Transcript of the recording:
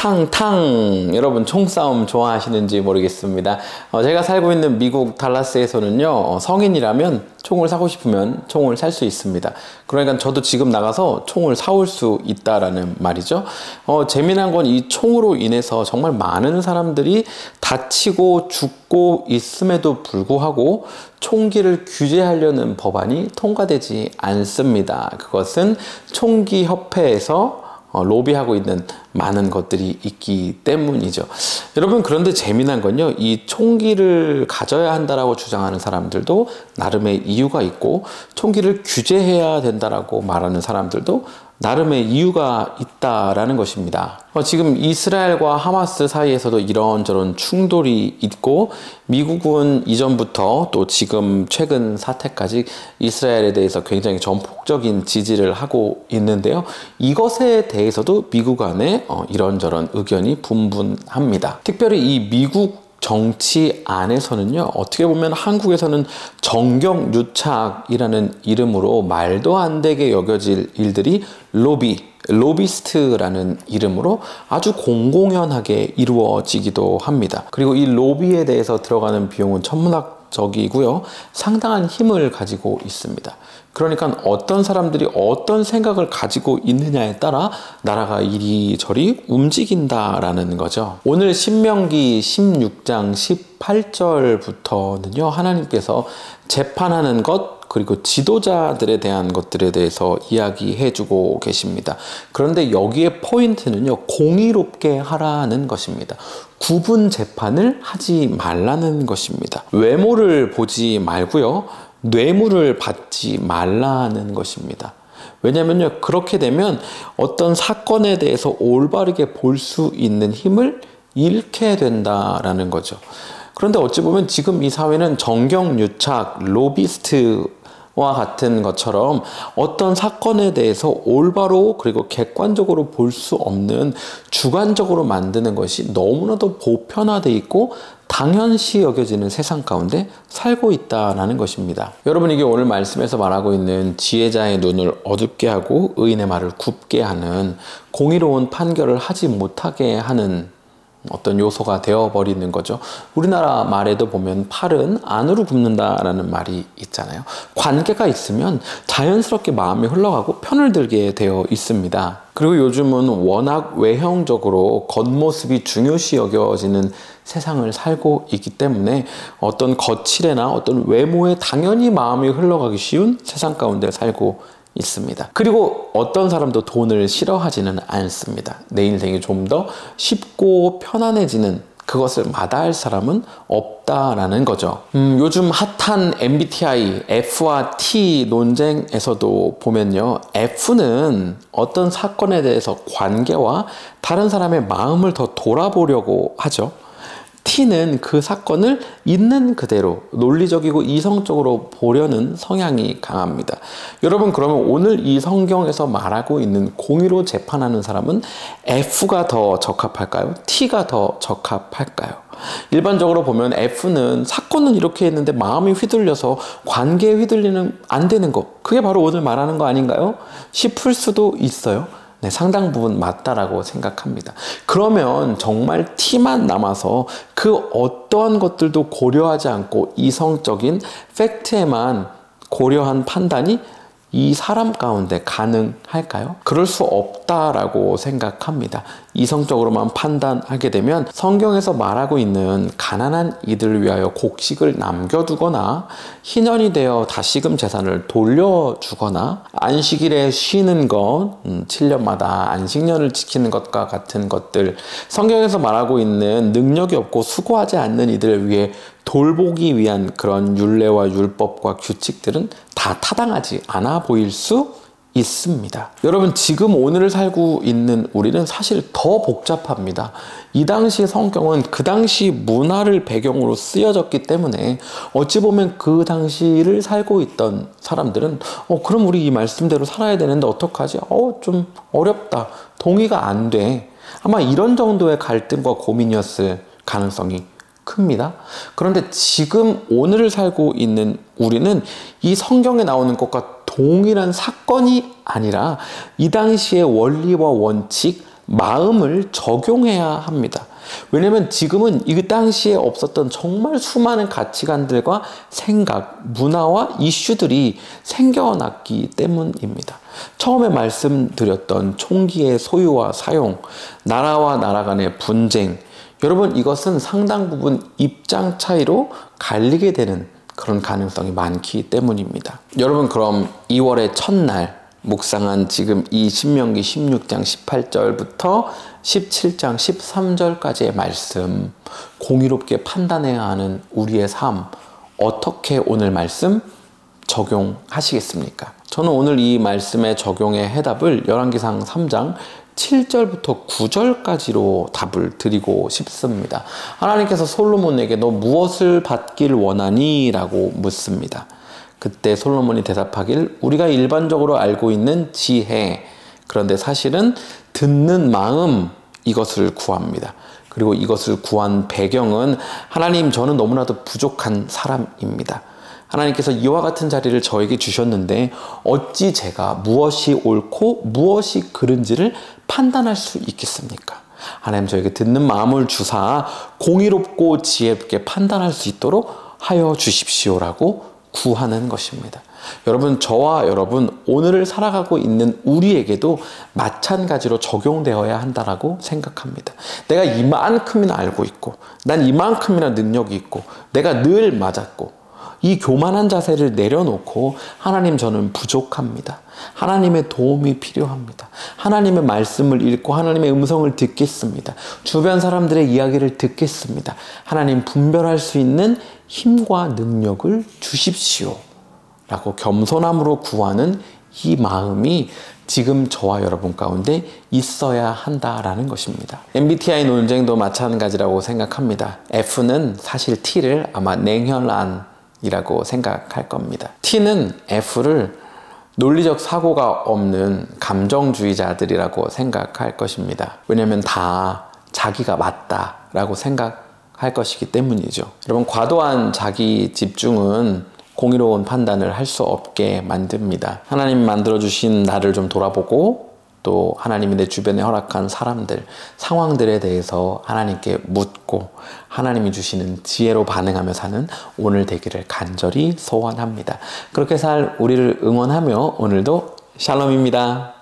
탕탕! 여러분 총싸움 좋아하시는지 모르겠습니다. 제가 살고 있는 미국 달라스에서는요, 성인이라면 총을 사고 싶으면 총을 살 수 있습니다. 그러니까 저도 지금 나가서 총을 사올 수 있다라는 말이죠. 재미난 건 이 총으로 인해서 정말 많은 사람들이 다치고 죽고 있음에도 불구하고 총기를 규제하려는 법안이 통과되지 않습니다. 그것은 총기협회에서 로비하고 있는 많은 것들이 있기 때문이죠. 여러분, 그런데 재미난 건요, 이 총기를 가져야 한다라고 주장하는 사람들도 나름의 이유가 있고, 총기를 규제해야 된다라고 말하는 사람들도 나름의 이유가 있다라는 것입니다. 지금 이스라엘과 하마스 사이에서도 이런저런 충돌이 있고, 미국은 이전부터 또 지금 최근 사태까지 이스라엘에 대해서 굉장히 전폭적인 지지를 하고 있는데요. 이것에 대해서도 미국 안에 이런저런 의견이 분분합니다. 특별히 이 미국 정치 안에서는요, 어떻게 보면 한국에서는 정경유착이라는 이름으로 말도 안 되게 여겨질 일들이 로비스트라는 이름으로 아주 공공연하게 이루어지기도 합니다. 그리고 이 로비에 대해서 들어가는 비용은 천문학적이고요, 상당한 힘을 가지고 있습니다. 그러니까 어떤 사람들이 어떤 생각을 가지고 있느냐에 따라 나라가 이리저리 움직인다라는 거죠. 오늘 신명기 16장 18절부터는요, 하나님께서 재판하는 것, 그리고 지도자들에 대한 것들에 대해서 이야기해주고 계십니다. 그런데 여기에 포인트는요, 공의롭게 하라는 것입니다. 구분 재판을 하지 말라는 것입니다. 외모를 보지 말고요, 뇌물을 받지 말라는 것입니다. 왜냐면요, 그렇게 되면 어떤 사건에 대해서 올바르게 볼 수 있는 힘을 잃게 된다라는 거죠. 그런데 어찌 보면 지금 이 사회는 정경유착, 로비스트와 같은 것처럼 어떤 사건에 대해서 올바로 그리고 객관적으로 볼 수 없는 주관적으로 만드는 것이 너무나도 보편화되어 있고 당연시 여겨지는 세상 가운데 살고 있다는 것입니다. 여러분, 이게 오늘 말씀에서 말하고 있는 지혜자의 눈을 어둡게 하고 의인의 말을 굽게 하는, 공의로운 판결을 하지 못하게 하는 어떤 요소가 되어버리는 거죠. 우리나라 말에도 보면 팔은 안으로 굽는다라는 말이 있잖아요. 관계가 있으면 자연스럽게 마음이 흘러가고 편을 들게 되어 있습니다. 그리고 요즘은 워낙 외형적으로 겉모습이 중요시 여겨지는 세상을 살고 있기 때문에 어떤 거칠애나 어떤 외모에 당연히 마음이 흘러가기 쉬운 세상 가운데 살고 있습니다. 그리고 어떤 사람도 돈을 싫어하지는 않습니다. 내 인생이 좀 더 쉽고 편안해지는 그것을 마다할 사람은 없다라는 거죠. 요즘 핫한 MBTI F와 T 논쟁에서도 보면요, F는 어떤 사건에 대해서 관계와 다른 사람의 마음을 더 돌아보려고 하죠. T는 그 사건을 있는 그대로 논리적이고 이성적으로 보려는 성향이 강합니다. 여러분, 그러면 오늘 이 성경에서 말하고 있는 공의로 재판하는 사람은 F가 더 적합할까요? T가 더 적합할까요? 일반적으로 보면 F는 사건은 이렇게 했는데 마음이 휘둘려서 관계에 휘둘리는 안 되는 거, 그게 바로 오늘 말하는 거 아닌가요? 싶을 수도 있어요. 네, 상당 부분 맞다라고 생각합니다. 그러면 정말 T만 남아서 그 어떠한 것들도 고려하지 않고 이성적인 팩트에만 고려한 판단이 이 사람 가운데 가능할까요? 그럴 수 없다라고 생각합니다. 이성적으로만 판단하게 되면 성경에서 말하고 있는 가난한 이들을 위하여 곡식을 남겨두거나 희년이 되어 다시금 재산을 돌려주거나 안식일에 쉬는 것, 7년마다 안식년을 지키는 것과 같은 것들, 성경에서 말하고 있는 능력이 없고 수고하지 않는 이들을 위해 돌보기 위한 그런 율례와 율법과 규칙들은 다 타당하지 않아 보일 수 있습니다. 여러분, 지금 오늘을 살고 있는 우리는 사실 더 복잡합니다. 이 당시 성경은 그 당시 문화를 배경으로 쓰여졌기 때문에 어찌 보면 그 당시를 살고 있던 사람들은 그럼 우리 이 말씀대로 살아야 되는데 어떡하지? 좀 어렵다. 동의가 안 돼. 아마 이런 정도의 갈등과 고민이었을 가능성이 큽니다. 그런데 지금 오늘을 살고 있는 우리는 이 성경에 나오는 것과 동일한 사건이 아니라 이 당시의 원리와 원칙, 마음을 적용해야 합니다. 왜냐면 지금은 이 당시에 없었던 정말 수많은 가치관들과 생각, 문화와 이슈들이 생겨났기 때문입니다. 처음에 말씀드렸던 총기의 소유와 사용, 나라와 나라 간의 분쟁, 여러분 이것은 상당 부분 입장 차이로 갈리게 되는 그런 가능성이 많기 때문입니다. 여러분 그럼 2월의 첫날 묵상한 지금 이 신명기 16장 18절부터 17장 13절까지의 말씀, 공의롭게 판단해야 하는 우리의 삶, 어떻게 오늘 말씀 적용하시겠습니까? 저는 오늘 이 말씀의 적용의 해답을 열왕기상 3장 7절부터 9절까지로 답을 드리고 싶습니다. 하나님께서 솔로몬에게 너 무엇을 받길 원하니? 라고 묻습니다. 그때 솔로몬이 대답하길 우리가 일반적으로 알고 있는 지혜, 그런데 사실은 듣는 마음, 이것을 구합니다. 그리고 이것을 구한 배경은 하나님 저는 너무나도 부족한 사람입니다. 하나님께서 이와 같은 자리를 저에게 주셨는데 어찌 제가 무엇이 옳고 무엇이 그른지를 판단할 수 있겠습니까? 하나님 저에게 듣는 마음을 주사 공의롭고 지혜롭게 판단할 수 있도록 하여 주십시오라고 구하는 것입니다. 여러분 저와 여러분 오늘을 살아가고 있는 우리에게도 마찬가지로 적용되어야 한다라고 생각합니다. 내가 이만큼이나 알고 있고 난 이만큼이나 능력이 있고 내가 늘 맞았고 이 교만한 자세를 내려놓고 하나님 저는 부족합니다. 하나님의 도움이 필요합니다. 하나님의 말씀을 읽고 하나님의 음성을 듣겠습니다. 주변 사람들의 이야기를 듣겠습니다. 하나님 분별할 수 있는 힘과 능력을 주십시오 라고 겸손함으로 구하는 이 마음이 지금 저와 여러분 가운데 있어야 한다라는 것입니다. MBTI 논쟁도 마찬가지라고 생각합니다. F는 사실 T를 아마 냉혈안이라고 생각할 겁니다. T는 F를 논리적 사고가 없는 감정주의자들이라고 생각할 것입니다. 왜냐하면 다 자기가 맞다라고 생각할 것이기 때문이죠. 여러분 과도한 자기 집중은 공의로운 판단을 할 수 없게 만듭니다. 하나님 만들어주신 나를 좀 돌아보고 또 하나님이 내 주변에 허락한 사람들, 상황들에 대해서 하나님께 묻고 하나님이 주시는 지혜로 반응하며 사는 오늘 되기를 간절히 소원합니다. 그렇게 살 우리를 응원하며 오늘도 샬롬입니다.